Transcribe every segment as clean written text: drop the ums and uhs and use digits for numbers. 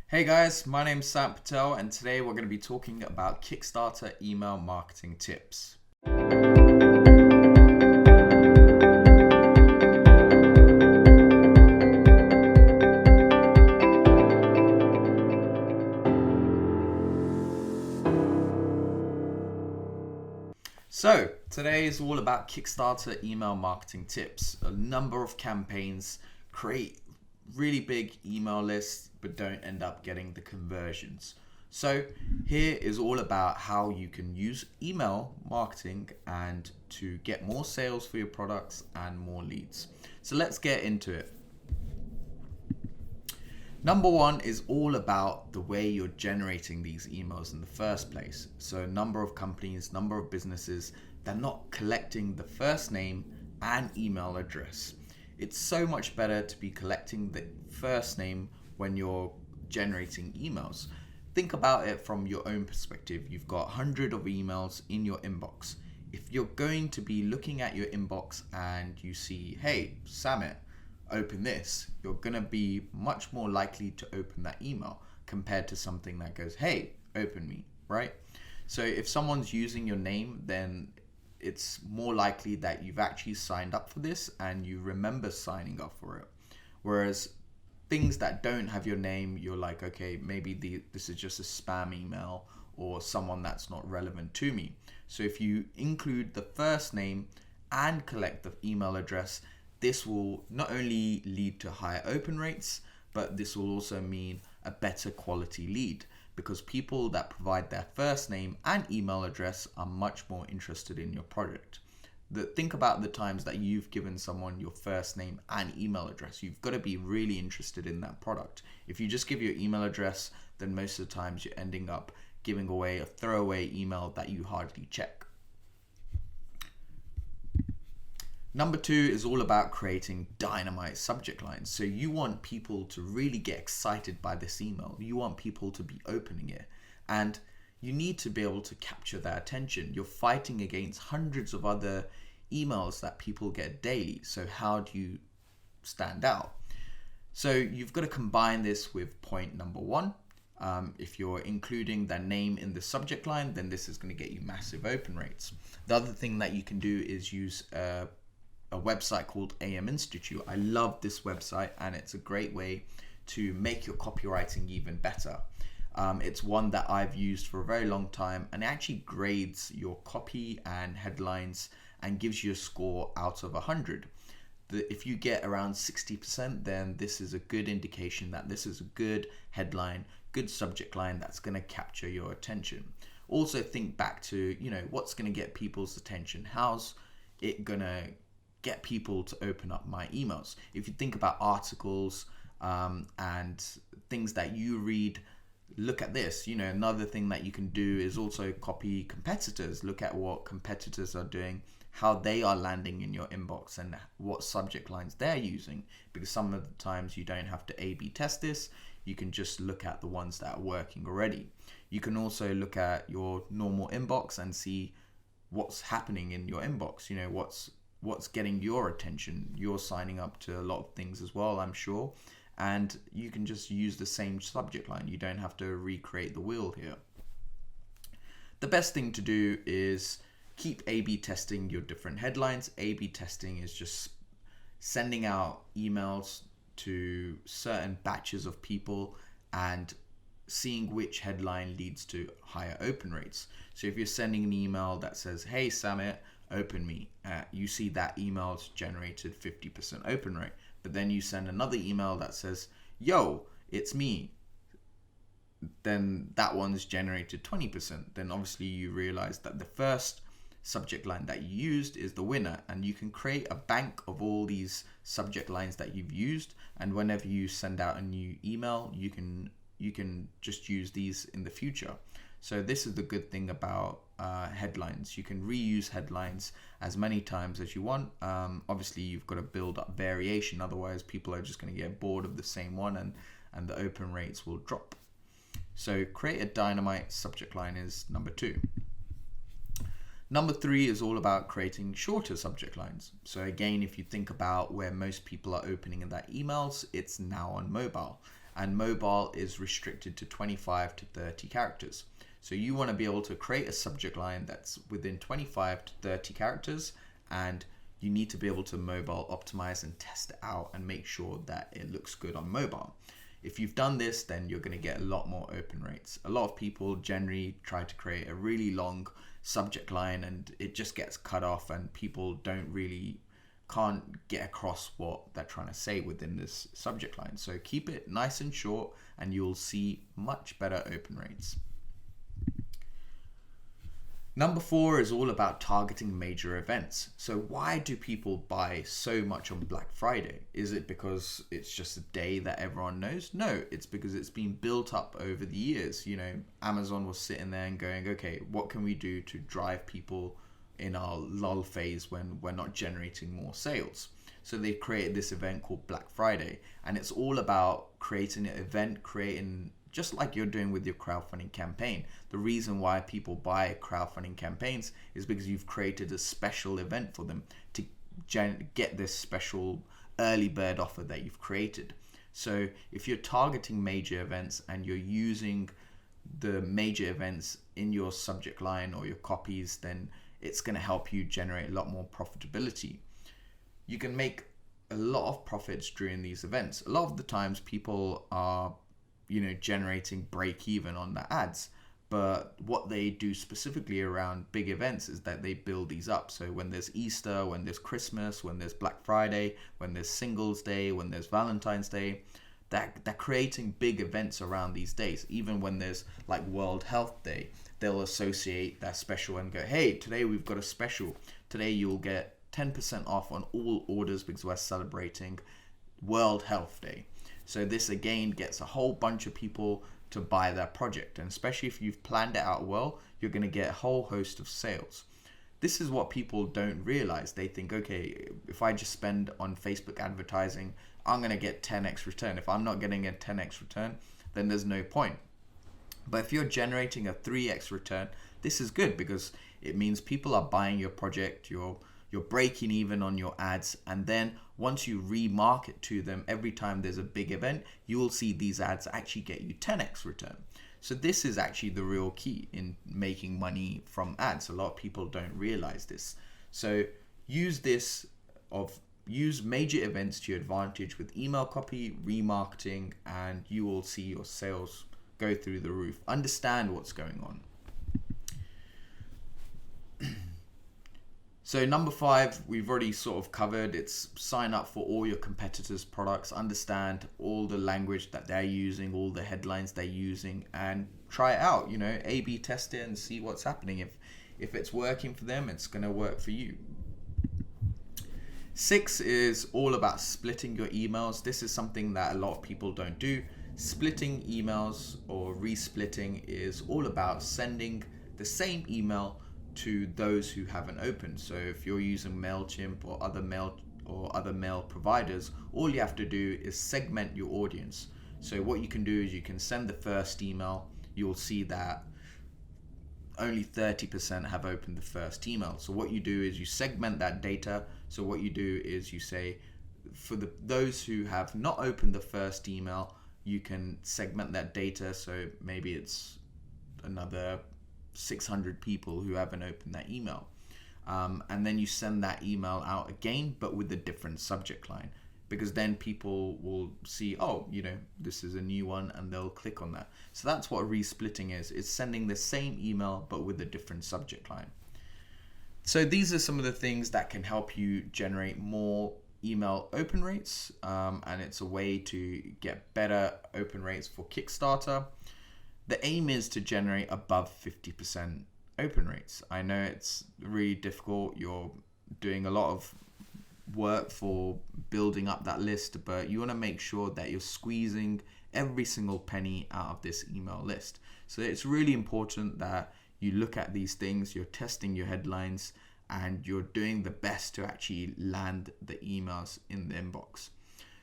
Hey guys, my name's Sam Patel and today we're going to be talking about Kickstarter email marketing tips. So, today is all about Kickstarter email marketing tips. A number of campaigns create really big email lists but don't end up getting the conversions. So, here is all about how you can use email marketing and to get more sales for your products and more leads. So, let's get into it. Number one is all about the way you're generating these emails in the first place. So a number of companies, number of businesses, they're not collecting the first name and email address. It's so much better to be collecting the first name when you're generating emails. Think about it from your own perspective. You've got hundreds of emails in your inbox. If you're going to be looking at your inbox and you see, hey, Samit, open this, you're going to be much more likely to open that email compared to something that goes, hey, open me, right? So if someone's using your name, then it's more likely that you've actually signed up for this and you remember signing up for it. Whereas things that don't have your name, you're like, okay, maybe this is just a spam email or someone that's not relevant to me. So if you include the first name and collect the email address, this will not only lead to higher open rates, but this will also mean a better quality lead because people that provide their first name and email address are much more interested in your product. Think about the times that you've given someone your first name and email address. You've got to be really interested in that product. If you just give your email address, then most of the times you're ending up giving away a throwaway email that you hardly check. Number two is all about creating dynamite subject lines. So you want people to really get excited by this email. You want people to be opening it. And you need to be able to capture their attention. You're fighting against hundreds of other emails that people get daily. So how do you stand out? So you've got to combine this with point number one. If you're including their name in the subject line, then this is going to get you massive open rates. The other thing that you can do is use a website called AM Institute. I love this website and it's a great way to make your copywriting even better. It's one that I've used for a very long time and it actually grades your copy and headlines and gives you a score out of 100. If you get around 60%, then this is a good indication that this is a good headline, good subject line that's going to capture your attention. Also think back to, what's going to get people's attention? How's it going to get people to open up my emails? If you think about articles and things that you read, look at this. Another thing that you can do is also copy competitors. Look at what competitors are doing, how they are landing in your inbox and what subject lines they're using, because some of the times you don't have to A/B test this. You can just look at the ones that are working already. You can also look at your normal inbox and see what's happening in your inbox. What's getting your attention. You're signing up to a lot of things as well, I'm sure, and you can just use the same subject line. You don't have to recreate the wheel here. The best thing to do is keep A/B testing your different headlines. A/B testing is just sending out emails to certain batches of people and seeing which headline leads to higher open rates. So if you're sending an email that says, hey Samit, open me, you see that email's generated 50% open rate. But then you send another email that says, yo, it's me, then that one's generated 20%. Then obviously you realize that the first subject line that you used is the winner, and you can create a bank of all these subject lines that you've used, and whenever you send out a new email, you can just use these in the future. So this is the good thing about headlines. You can reuse headlines as many times as you want. Obviously, you've got to build up variation. Otherwise, people are just going to get bored of the same one and the open rates will drop. So create a dynamite subject line is number two. Number three is all about creating shorter subject lines. So again, if you think about where most people are opening in their emails, it's now on mobile. and mobile is restricted to 25 to 30 characters. So you want to be able to create a subject line that's within 25 to 30 characters, and you need to be able to mobile optimize and test it out and make sure that it looks good on mobile. If you've done this, then you're going to get a lot more open rates. A lot of people generally try to create a really long subject line and it just gets cut off, and people can't get across what they're trying to say within this subject line. So keep it nice and short and you'll see much better open rates. Number 4 is all about targeting major events. So why do people buy so much on Black Friday? Is it because it's just a day that everyone knows? No, it's because it's been built up over the years. You know, Amazon was sitting there and going, okay, what can we do to drive people in our lull phase when we're not generating more sales? So they created this event called Black Friday, and it's all about creating an event, just like you're doing with your crowdfunding campaign. The reason why people buy crowdfunding campaigns is because you've created a special event for them to get this special early bird offer that you've created. So if you're targeting major events and you're using the major events in your subject line or your copies, then it's going to help you generate a lot more profitability. You can make a lot of profits during these events. A lot of the times people are generating break even on the ads, but what they do specifically around big events is that they build these up. So when there's Easter, when there's Christmas, when there's Black Friday, when there's Singles Day, when there's Valentine's Day, they're creating big events around these days. Even when there's like World Health Day, they'll associate that special and go, hey, today we've got a special. Today you'll get 10% off on all orders because we're celebrating World Health Day. So this again gets a whole bunch of people to buy that project. And especially if you've planned it out well, you're going to get a whole host of sales. This is what people don't realize. They think, okay, if I just spend on Facebook advertising, I'm going to get 10x return. If I'm not getting a 10x return, then there's no point. But if you're generating a 3x return, this is good because it means people are buying your project, you're breaking even on your ads, and then once you remarket to them every time there's a big event, you will see these ads actually get you 10x return. So this is actually the real key in making money from ads. A lot of people don't realize this. So use major events to your advantage with email copy, remarketing, and you will see your sales go through the roof. Understand what's going on. So number 5, we've already sort of covered. It's sign up for all your competitors' products, understand all the language that they're using, all the headlines they're using, and try it out. A/B test it and see what's happening. If it's working for them, it's going to work for you. 6 is all about splitting your emails. This is something that a lot of people don't do. Splitting emails or resplitting is all about sending the same email to those who haven't opened. So if you're using MailChimp or other mail providers, all you have to do is segment your audience. So what you can do is you can send the first email. You'll see that only 30% have opened the first email. So what you do is you segment that data. So what you do is you say, for those who have not opened the first email, you can segment that data. So maybe it's another 600 people who haven't opened that email. And then you send that email out again, but with a different subject line, because then people will see, oh, this is a new one, and they'll click on that. So that's what resplitting is. It's sending the same email, but with a different subject line. So these are some of the things that can help you generate more email open rates. And it's a way to get better open rates for Kickstarter. The aim is to generate above 50% open rates. I know it's really difficult. You're doing a lot of work for building up that list, but you want to make sure that you're squeezing every single penny out of this email list. So it's really important that you look at these things, you're testing your headlines, and you're doing the best to actually land the emails in the inbox.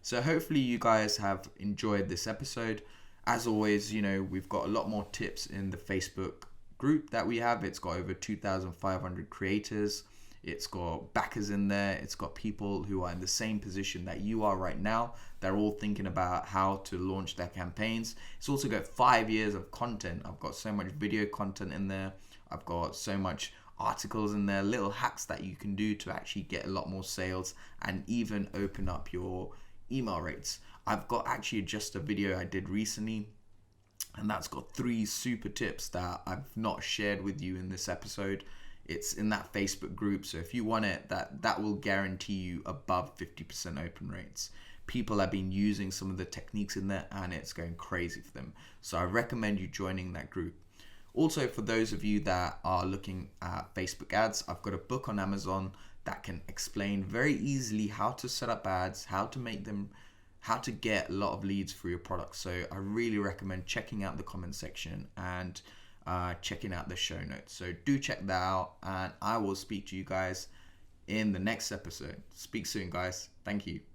So hopefully you guys have enjoyed this episode. As always, we've got a lot more tips in the Facebook group that we have. It's got over 2,500 creators. It's got backers in there. It's got people who are in the same position that you are right now. They're all thinking about how to launch their campaigns. It's also got 5 years of content. I've got so much video content in there. I've got so much articles in there, little hacks that you can do to actually get a lot more sales and even open up your email rates. I've got actually just a video I did recently, and that's got 3 super tips that I've not shared with you in this episode. It's in that Facebook group, so if you want it, that will guarantee you above 50% open rates. People have been using some of the techniques in there and it's going crazy for them. So I recommend you joining that group. Also, for those of you that are looking at Facebook ads, I've got a book on Amazon that can explain very easily how to set up ads, how to make them, how to get a lot of leads for your product. So I really recommend checking out the comment section and checking out the show notes. So do check that out, and I will speak to you guys in the next episode. Speak soon, guys. Thank you.